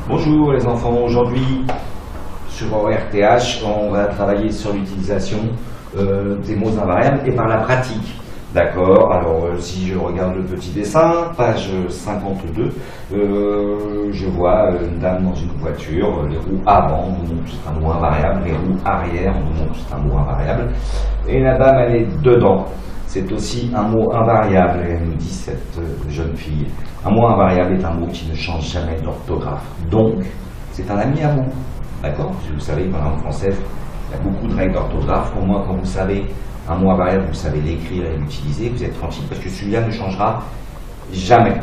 Bonjour les enfants, aujourd'hui sur ORTH, on va travailler sur l'utilisation des mots invariables et par la pratique. D'accord, alors si je regarde le petit dessin, page 52, je vois une dame dans une voiture, les roues avant nous montrent c'est un mot invariable, les roues arrière nous montrent c'est un mot invariable, et la dame elle est dedans. C'est aussi un mot invariable, elle nous dit cette jeune fille. Un mot invariable est un mot qui ne change jamais d'orthographe. Donc, c'est un ami à vous. D'accord? Vous savez, dans la langue française, il y a beaucoup de règles d'orthographe. Pour moi, quand vous savez un mot invariable, vous savez l'écrire et l'utiliser, vous êtes tranquille, parce que celui-là ne changera jamais.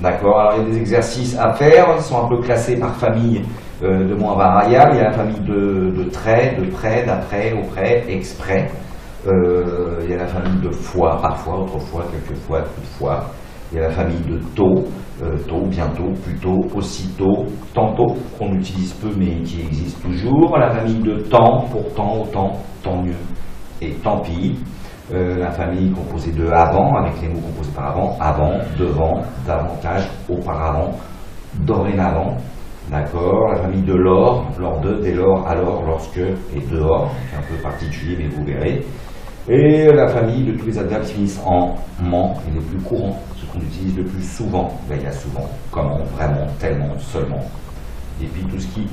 D'accord? Alors, il y a des exercices à faire, ils sont un peu classés par famille de mots invariables. Il y a la famille de trait, de près, d'après, auprès, exprès. Il y a la famille de fois, parfois, autrefois, quelquefois, toutefois. Il y a la famille de tôt, tôt, bientôt, plutôt, aussitôt, tantôt, qu'on utilise peu mais qui existe toujours. La famille de temps, pourtant, autant, tant mieux et tant pis. La famille composée de avant, avec les mots composés par avant, devant, davantage, auparavant, dorénavant. D'accord. La famille de lors, lors de, dès lors, alors, lorsque et dehors, c'est un peu particulier mais vous verrez. Et la famille de tous les adverbes qui finissent en ment, et les plus courants, ceux qu'on utilise le plus souvent. Ben, il y a souvent, comment, vraiment, tellement, seulement. Et puis tout ce qui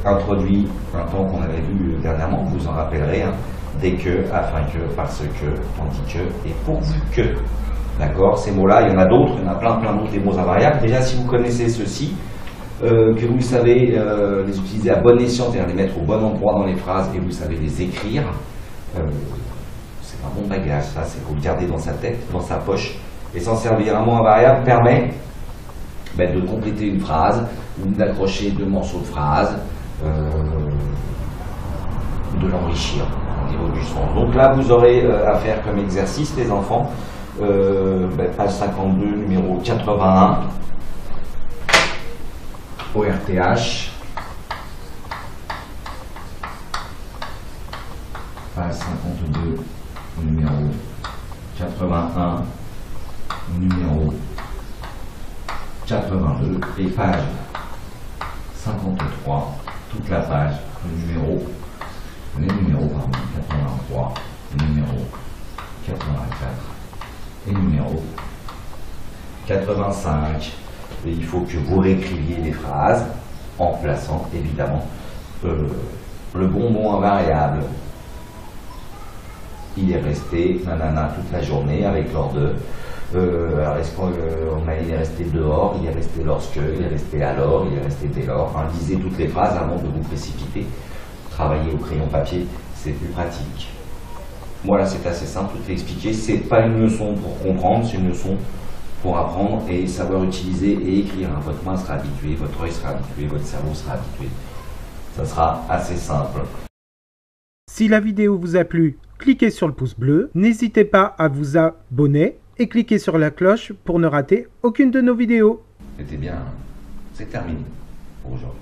introduit un temps qu'on avait vu dernièrement, vous en rappellerez, hein, dès que, afin que, parce que, tandis que, et pourvu que. D'accord. Ces mots-là, il y en a d'autres, il y en a plein d'autres, des mots invariables. Déjà, si vous connaissez ceux-ci, que vous savez les utiliser à bon escient, c'est-à-dire les mettre au bon endroit dans les phrases, et vous savez les écrire, c'est un bon bagage, ça, c'est faut le garder dans sa tête, dans sa poche, et s'en servir. Un mot invariable permet de compléter une phrase, ou d'accrocher deux morceaux de phrase, de l'enrichir au niveau du sens. Donc là, vous aurez à faire comme exercice, les enfants, page 52, numéro 81, ORTH, page 52, numéro 81, numéro 82, et page 53, toute la page, les numéros, pardon, 83, numéro 84, et numéro 85. Et il faut que vous réécriviez les phrases en plaçant évidemment le bon mot invariable. Il est resté nanana toute la journée avec l'or de. Alors est-ce qu'on il est resté dehors, il est resté lorsque, il est resté alors, il est resté dès lors. Hein, lisez toutes les phrases avant de vous précipiter. Travaillez au crayon papier, c'est plus pratique. Voilà, c'est assez simple, tout est expliqué. C'est pas une leçon pour comprendre, c'est une leçon pour apprendre et savoir utiliser et écrire. Votre main sera habituée, votre œil sera habitué, votre cerveau sera habitué. Ça sera assez simple. Si la vidéo vous a plu, cliquez sur le pouce bleu. N'hésitez pas à vous abonner et cliquez sur la cloche pour ne rater aucune de nos vidéos. C'était bien, c'est terminé pour aujourd'hui.